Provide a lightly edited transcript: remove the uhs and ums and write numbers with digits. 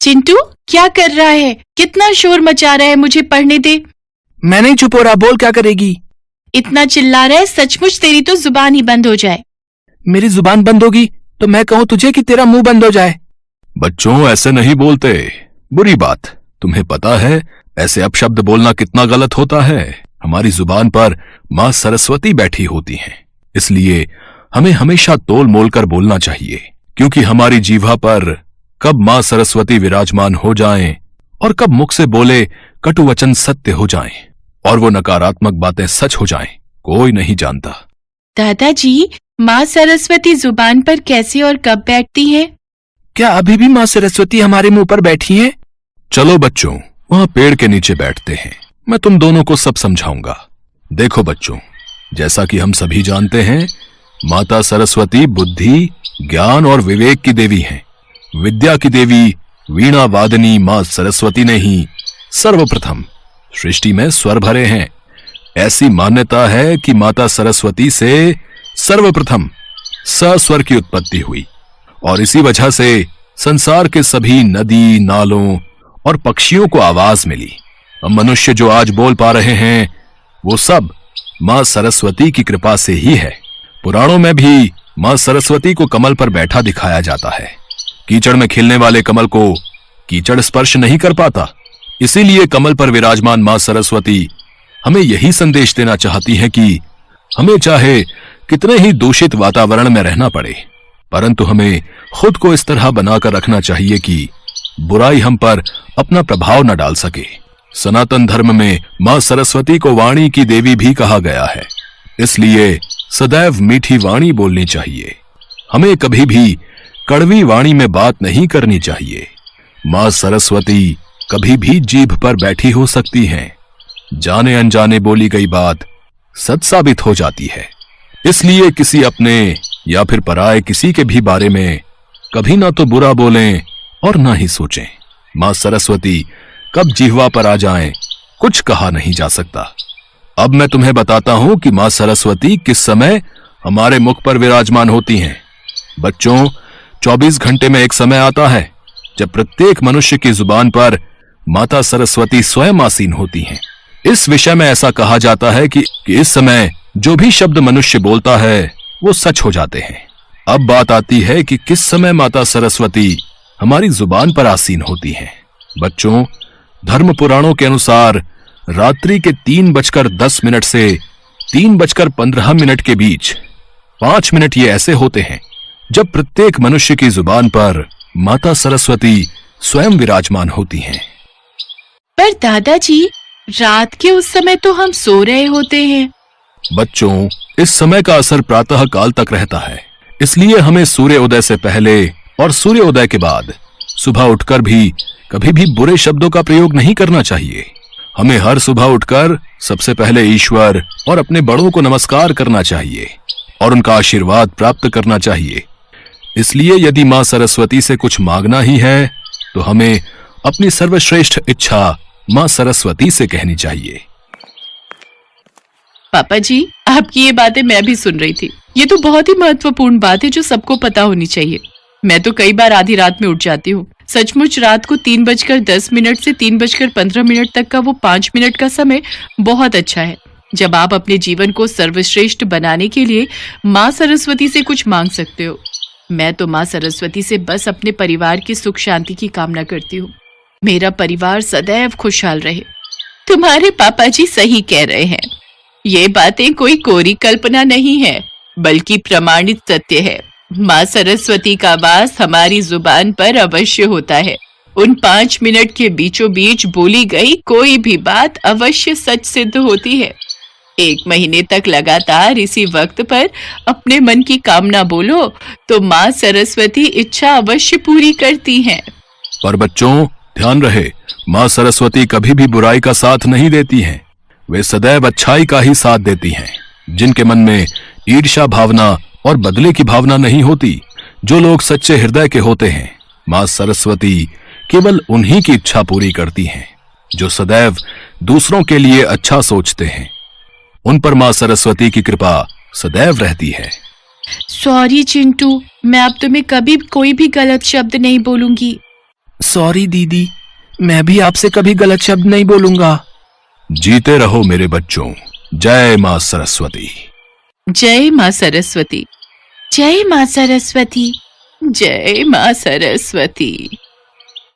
चिंटू, क्या कर रहा है? कितना शोर मचा रहा है, मुझे पढ़ने दे। मैं नहीं चुप हो रहा, बोल क्या करेगी? इतना चिल्ला रहा है, सचमुच तेरी तो जुबान ही बंद हो जाए। मेरी जुबान बंद होगी तो मैं कहूँ तुझे कि तेरा मुंह बंद हो जाए। बच्चों, ऐसे नहीं बोलते, बुरी बात। तुम्हें पता है ऐसे अपशब्द बोलना कितना गलत होता है। हमारी जुबान पर माँ सरस्वती बैठी होती हैं, इसलिए हमें हमेशा तोल मोल कर बोलना चाहिए, क्योंकि हमारी जीवा पर कब माँ सरस्वती विराजमान हो जाएं और कब मुख से बोले कटु वचन सत्य हो जाएं और वो नकारात्मक बातें सच हो जाएं, कोई नहीं जानता। दादाजी, माँ सरस्वती जुबान पर कैसे और कब बैठती है? क्या अभी भी माँ सरस्वती हमारे मुंह पर बैठी है? चलो बच्चों, वहां पेड़ के नीचे बैठते हैं, मैं तुम दोनों को सब समझाऊंगा। देखो बच्चों, जैसा कि हम सभी जानते हैं, माता सरस्वती बुद्धि, ज्ञान और विवेक की देवी हैं। विद्या की देवी वीणा वादनी माँ सरस्वती ने ही सर्वप्रथम सृष्टि में स्वर भरे हैं। ऐसी मान्यता है कि माता सरस्वती से सर्वप्रथम सस्वर की उत्पत्ति हुई और इसी वजह से संसार के सभी नदी, नालों और पक्षियों को आवाज मिली। अब मनुष्य जो आज बोल पा रहे हैं वो सब माँ सरस्वती की कृपा से ही है। पुराणों में भी माँ सरस्वती को कमल पर बैठा दिखाया जाता है। कीचड़ में खिलने वाले कमल को कीचड़ स्पर्श नहीं कर पाता, इसीलिए कमल पर विराजमान माँ सरस्वती हमें यही संदेश देना चाहती है कि हमें चाहे कितने ही दूषित वातावरण में रहना पड़े, परंतु हमें खुद को इस तरह बनाकर रखना चाहिए कि बुराई हम पर अपना प्रभाव न डाल सके। सनातन धर्म में माँ सरस्वती को वाणी की देवी भी कहा गया है, इसलिए सदैव मीठी वाणी बोलनी चाहिए। हमें कभी भी कड़वी वाणी में बात नहीं करनी चाहिए। माँ सरस्वती कभी भी जीभ पर बैठी हो सकती हैं। जाने अनजाने बोली गई बात सच साबित हो जाती है, इसलिए किसी अपने या फिर पराये किसी के भी बारे में कभी ना तो बुरा बोलें और ना ही सोचें। माँ सरस्वती कब जिह्वा पर आ जाएं, कुछ कहा नहीं जा सकता। अब मैं तुम्हें बताता हूं कि माँ सरस्वती किस समय हमारे मुख पर विराजमान होती हैं। बच्चों, 24 घंटे में एक समय आता है जब प्रत्येक मनुष्य की जुबान पर माता सरस्वती स्वयं आसीन होती हैं। इस विषय में ऐसा कहा जाता है कि इस समय जो भी शब्द मनुष्य बोलता है वो सच हो जाते हैं। अब बात आती है कि किस समय माता सरस्वती हमारी जुबान पर आसीन होती हैं। बच्चों, धर्म पुराणों के अनुसार रात्रि के 3:10 से 3:15 के बीच 5 मिनट ये ऐसे होते हैं जब प्रत्येक मनुष्य की जुबान पर माता सरस्वती स्वयं विराजमान होती हैं। पर दादाजी, रात के उस समय तो हम सो रहे होते हैं। बच्चों, इस समय का असर प्रातः काल तक रहता है, इसलिए हमें सूर्य उदय से पहले और सूर्य उदय के बाद सुबह उठकर भी कभी भी बुरे शब्दों का प्रयोग नहीं करना चाहिए। हमें हर सुबह उठकर सबसे पहले ईश्वर और अपने बड़ों को नमस्कार करना चाहिए और उनका आशीर्वाद प्राप्त करना चाहिए। इसलिए यदि माँ सरस्वती से कुछ मांगना ही है तो हमें अपनी सर्वश्रेष्ठ इच्छा माँ सरस्वती से कहनी चाहिए। पापा जी, आपकी ये बातें मैं भी सुन रही थी। ये तो बहुत ही महत्वपूर्ण बात है जो सबको पता होनी चाहिए। मैं तो कई बार आधी रात में उठ जाती हूँ। सचमुच रात को 3:10 से 3:15 तक का वो 5 मिनट का समय बहुत अच्छा है, जब आप अपने जीवन को सर्वश्रेष्ठ बनाने के लिए माँ सरस्वती से कुछ मांग सकते हो। मैं तो माँ सरस्वती से बस अपने परिवार की सुख शांति की कामना करती हूँ। मेरा परिवार सदैव खुशहाल रहे। तुम्हारे पापा जी सही कह रहे हैं। ये बातें कोई कोरी कल्पना नहीं है, बल्कि प्रमाणित सत्य है। माँ सरस्वती का वास हमारी जुबान पर अवश्य होता है। उन 5 मिनट के बीचों बीच बोली गई कोई भी बात अवश्य सच सिद्ध होती है। 1 महीने तक लगातार इसी वक्त पर अपने मन की कामना बोलो तो माँ सरस्वती इच्छा अवश्य पूरी करती हैं। पर बच्चों, ध्यान रहे, माँ सरस्वती कभी भी बुराई का साथ नहीं देती हैं। वे सदैव अच्छाई का ही साथ देती हैं। जिनके मन में ईर्ष्या भावना और बदले की भावना नहीं होती, जो लोग सच्चे हृदय के होते हैं, माँ सरस्वती केवल उन्हीं की इच्छा पूरी करती हैं जो सदैव दूसरों के लिए अच्छा सोचते हैं। उन पर माँ सरस्वती की कृपा सदैव रहती है। सॉरी चिंटू, मैं अब तुम्हें कभी कोई भी गलत शब्द नहीं बोलूंगी। सॉरी दीदी, मैं भी आपसे कभी गलत शब्द नहीं बोलूंगा। जीते रहो मेरे बच्चों। जय माँ सरस्वती। जय माँ सरस्वती। जय माँ सरस्वती। जय माँ सरस्वती।